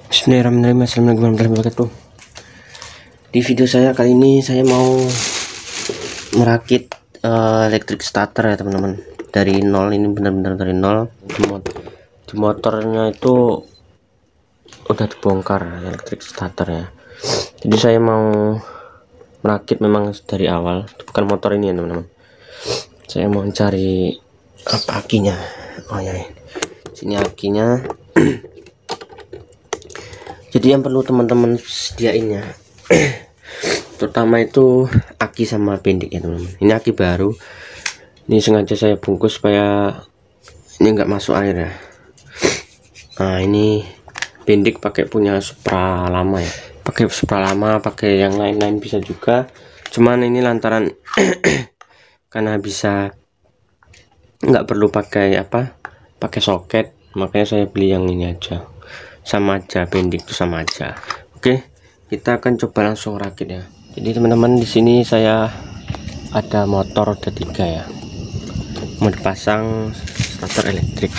Bismillahirrahmanirrahim. Assalamualaikum warahmatullahi wabarakatuh. Di video saya kali ini saya mau merakit electric starter ya teman-teman, dari nol. Ini benar-benar dari nol. Di motornya itu udah dibongkar electric starter ya, jadi saya mau merakit memang dari awal. Bukan motor ini ya teman-teman, saya mau cari apa akinya. Oh ya, sini akinya. Jadi yang perlu teman-teman sediain ya terutama itu aki sama bendik ya teman-teman. Ini aki baru, ini sengaja saya bungkus supaya ini enggak masuk air ya. Nah, ini bendik pakai punya Supra lama ya, pakai Supra lama, pakai yang lain-lain bisa juga, cuman ini lantaran karena bisa nggak perlu pakai pakai soket, makanya saya beli yang ini aja. Sama aja, bendik itu sama aja. Oke, kita akan coba langsung rakit ya. Jadi teman-teman, di sini saya ada motor ada 3 ya, mau dipasang starter elektrik.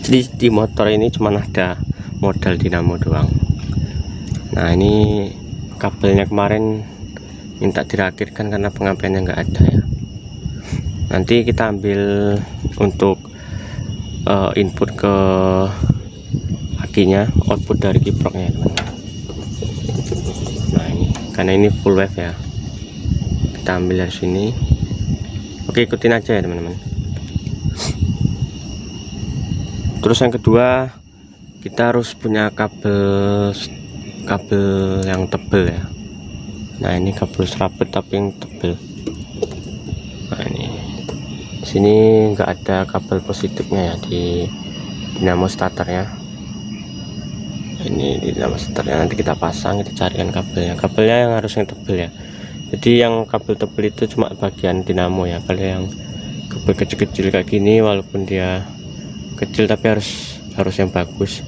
Jadi di motor ini cuma ada modal dinamo doang. Nah, ini kabelnya kemarin minta dirakitkan karena pengapiannya nggak ada ya. Nanti kita ambil untuk input ke akinya, output dari kiproknya. Nah, ini karena ini full wave ya, kita ambil dari sini. Oke, ikutin aja ya teman-teman. Terus yang kedua, kita harus punya kabel yang tebel ya. Nah, ini kabel serabut tapi yang tebel. Nah, ini sini nggak ada kabel positifnya ya di dinamo starternya. Ini di dinamo starternya, nanti kita pasang, kita carikan kabelnya yang harus yang tebel ya. Jadi yang kabel tebel itu cuma bagian dinamo ya. Kalau yang kabel kecil-kecil kayak gini, walaupun dia kecil tapi harus yang bagus,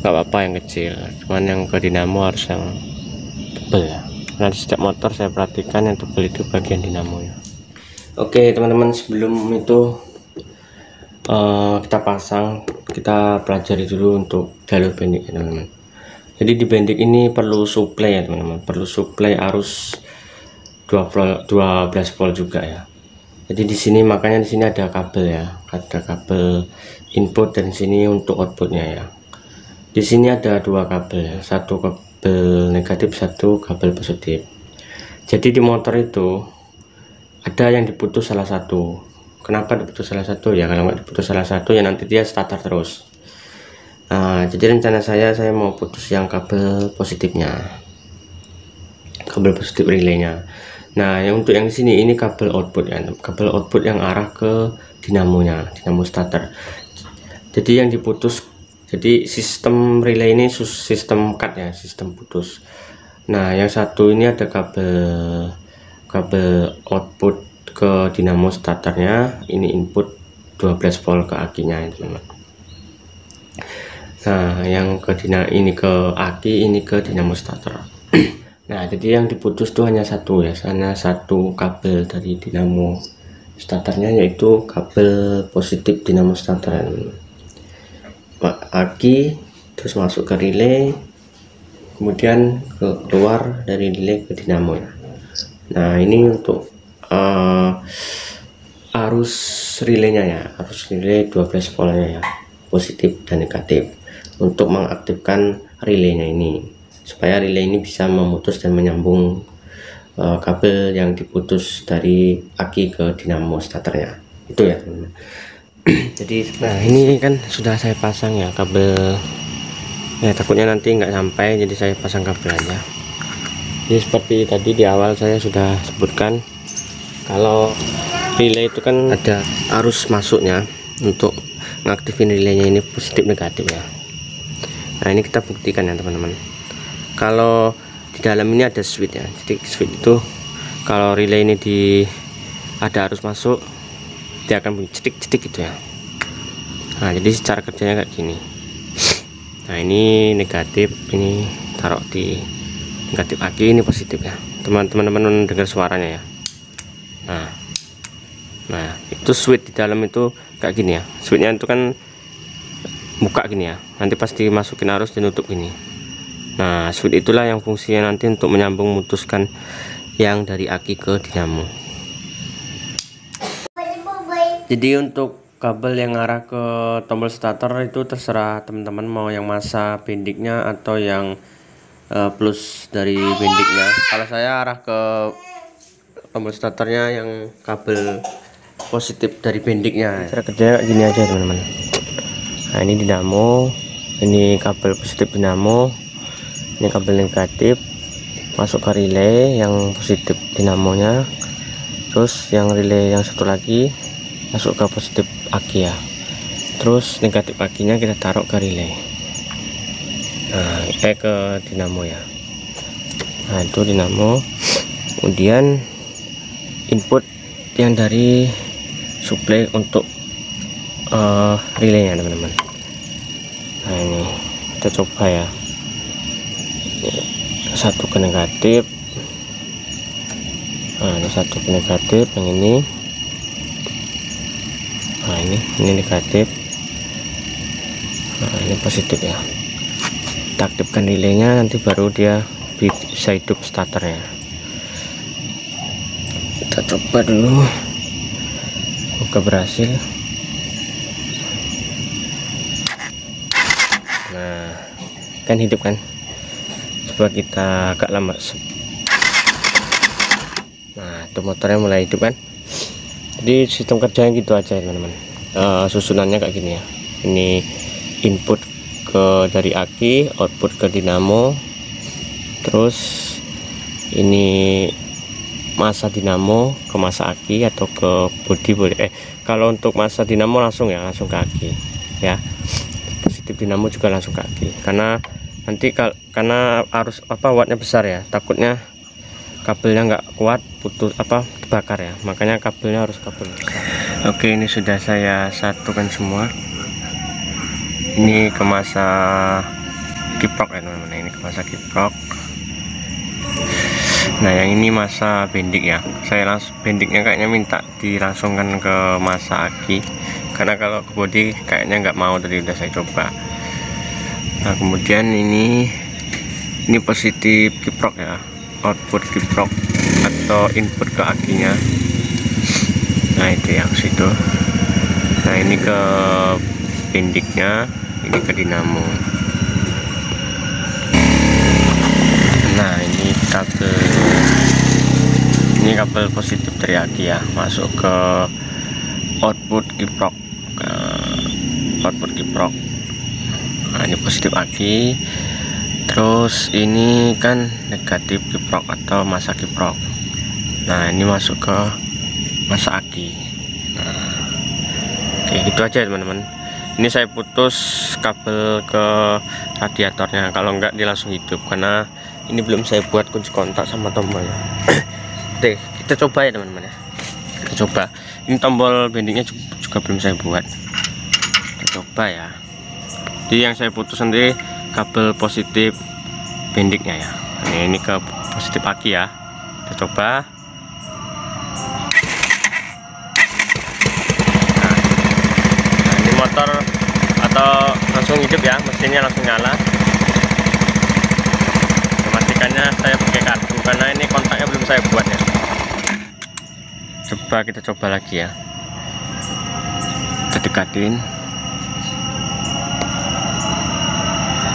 nggak apa-apa yang kecil, cuman yang ke dinamo harus yang tebel ya. Nanti setiap motor saya perhatikan yang tebel itu bagian dinamo ya. Oke teman-teman, sebelum itu kita pasang, kita pelajari dulu untuk jalur bendik ya teman-teman. Jadi di bendik ini perlu suplai ya teman-teman, perlu suplai arus 12 volt juga ya. Jadi di sini makanya di sini ada kabel ya, ada kabel input dan sini untuk outputnya ya. Di sini ada 2 kabel ya, satu kabel negatif, satu kabel positif. Jadi di motor itu ada yang diputus salah satu. Kenapa diputus salah satu ya? Kalau nggak diputus salah satu ya nanti dia starter terus. Nah, jadi rencana saya mau putus yang kabel positifnya, kabel positif relaynya. Nah, yang untuk yang di sini ini kabel output ya, kabel output yang arah ke dinamonya, dinamo starter. Jadi yang diputus, jadi sistem relay ini sistem cut ya, sistem putus. Nah, yang satu ini ada kabel output ke dinamo starternya, ini input 12 volt ke akinya ya teman-teman. Nah, yang ke ini ke aki, ini ke dinamo starter. Nah, jadi yang diputus tuh hanya satu ya, hanya satu kabel dari dinamo starternya, yaitu kabel positif dinamo starter. Aki terus masuk ke relay, kemudian keluar dari relay ke dinamo ya. Nah, ini untuk arus relaynya ya, arus relay 12 voltnya ya, positif dan negatif, untuk mengaktifkan relaynya ini supaya relay ini bisa memutus dan menyambung kabel yang diputus dari aki ke dinamo starternya itu ya teman-teman. Jadi nah, ini kan sudah saya pasang ya kabel ya, takutnya nanti nggak sampai, jadi saya pasang kabel aja. Jadi seperti tadi di awal saya sudah sebutkan, kalau relay itu kan ada arus masuknya, untuk ngaktifin relaynya ini positif negatif ya. Nah, ini kita buktikan ya teman-teman. Kalau di dalam ini ada switch ya, jadi switch itu kalau relay ini ada arus masuk, dia akan bunyi cetik-cetik gitu ya. Nah, jadi secara kerjanya kayak gini. Nah, ini negatif, ini taruh di negatif aki, ini positif ya teman-teman dengar suaranya ya. Nah, itu switch di dalam itu kayak gini ya, switchnya itu kan buka gini ya, nanti pasti masukin arus dan tutup gini. Nah, switch itulah yang fungsinya nanti untuk menyambung memutuskan yang dari aki ke dinamo. Jadi untuk kabel yang arah ke tombol starter itu terserah teman-teman mau yang masa bendiknya atau yang plus dari bendiknya. Kalau saya arah ke tombol starternya yang kabel positif dari bendiknya. Cara kerja gini aja teman-teman. Nah, ini dinamo, ini kabel positif dinamo, ini kabel negatif masuk ke relay yang positif dinamonya, terus yang relay yang satu lagi masuk ke positif aki ya, terus negatif akinya kita taruh ke relay, nah ke dinamo ya. Nah itu dinamo, kemudian input yang dari supply untuk relaynya teman-teman. Nah ini kita coba ya, satu ke negatif. Nah ini satu ke negatif, yang ini. Nah ini negatif. Nah ini positif ya. Kita aktifkan relaynya, nanti baru dia bisa hidup starternya. Kita coba dulu, semoga berhasil. Nah kan hidup kan, coba kita agak lama. Nah itu motornya mulai hidup kan. Jadi sistem kerjanya gitu aja teman-teman. Susunannya kayak gini ya, ini input ke dari aki, output ke dinamo, terus ini masa dinamo ke masa aki atau ke bodi boleh. Kalau untuk masa dinamo langsung ya, langsung ke aki ya. Positif dinamo juga langsung ke aki, karena nanti karena arus wattnya besar ya, takutnya kabelnya nggak kuat, putus dibakar ya, makanya kabelnya harus kabel besar. Oke, ini sudah saya satukan semua. Ini ke masa kiprok ya teman-teman, ini ke masa kiprok. Nah yang ini masa bendik ya, saya langsung bendiknya kayaknya minta dilangsungkan ke masa aki, karena kalau ke bodi kayaknya nggak mau, tadi udah saya coba. Nah kemudian ini positif kiprok ya, output kiprok atau input ke akinya. Nah itu yang situ. Nah ini ke bendiknya, ini ke dinamo. Nah ini kabel positif dari aki ya, masuk ke output kiprok, Nah ini positif aki, terus ini kan negatif kiprok atau masa kiprok. Nah ini masuk ke masa aki. Nah oke, gitu aja teman-teman. Ini saya putus kabel ke radiatornya, kalau enggak dia langsung hidup, karena ini belum saya buat kunci kontak sama tombolnya. Oke, kita coba ya teman-teman ya, kita coba. Ini tombol bendingnya juga belum saya buat, kita coba ya. Jadi yang saya putus nanti kabel positif bendiknya ya. Ini ke positif aki ya, kita coba. Nah ini motor atau langsung hidup ya, mesinnya langsung nyala. Matikannya saya pakai kartu, karena ini kontaknya belum saya buat ya. Coba kita coba lagi ya, kita dekatin.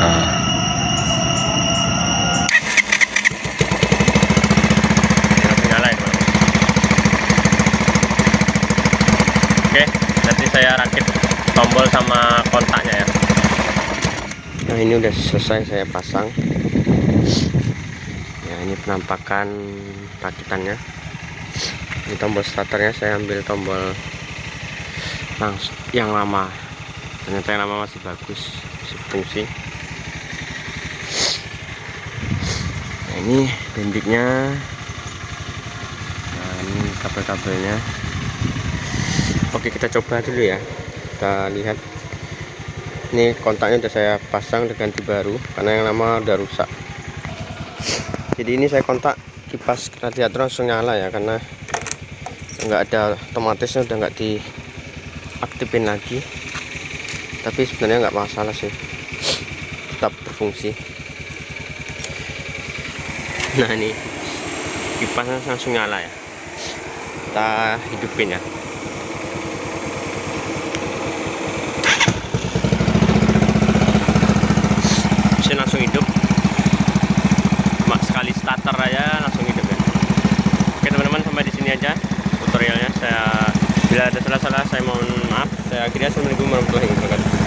Nah. Oke, nanti saya rakit tombol sama kontaknya ya. Nah ini udah selesai saya pasang ya. Ini penampakan rakitannya. Ini tombol starternya saya ambil tombol langsung yang lama, ternyata yang lama masih bagus, masih fungsi. Nah ini bendiknya, nah ini kabel-kabelnya. Oke, kita coba dulu ya, kita lihat. Ini kontaknya udah saya pasang, udah ganti baru karena yang lama udah rusak. Jadi ini saya kontak kipas radiator langsung nyala ya, karena nggak ada otomatisnya, udah nggak diaktifin lagi. Tapi sebenarnya nggak masalah sih, tetap berfungsi. Nah ini kipasnya langsung nyala ya, kita hidupin ya. Mesin langsung hidup, cuma sekali starter aja langsung hidup ya. Oke teman-teman, sampai di sini aja tutorialnya. Bila ada salah-salah saya mohon maaf. Saya akhiri. Assalamualaikum warahmatullahi wabarakatuh.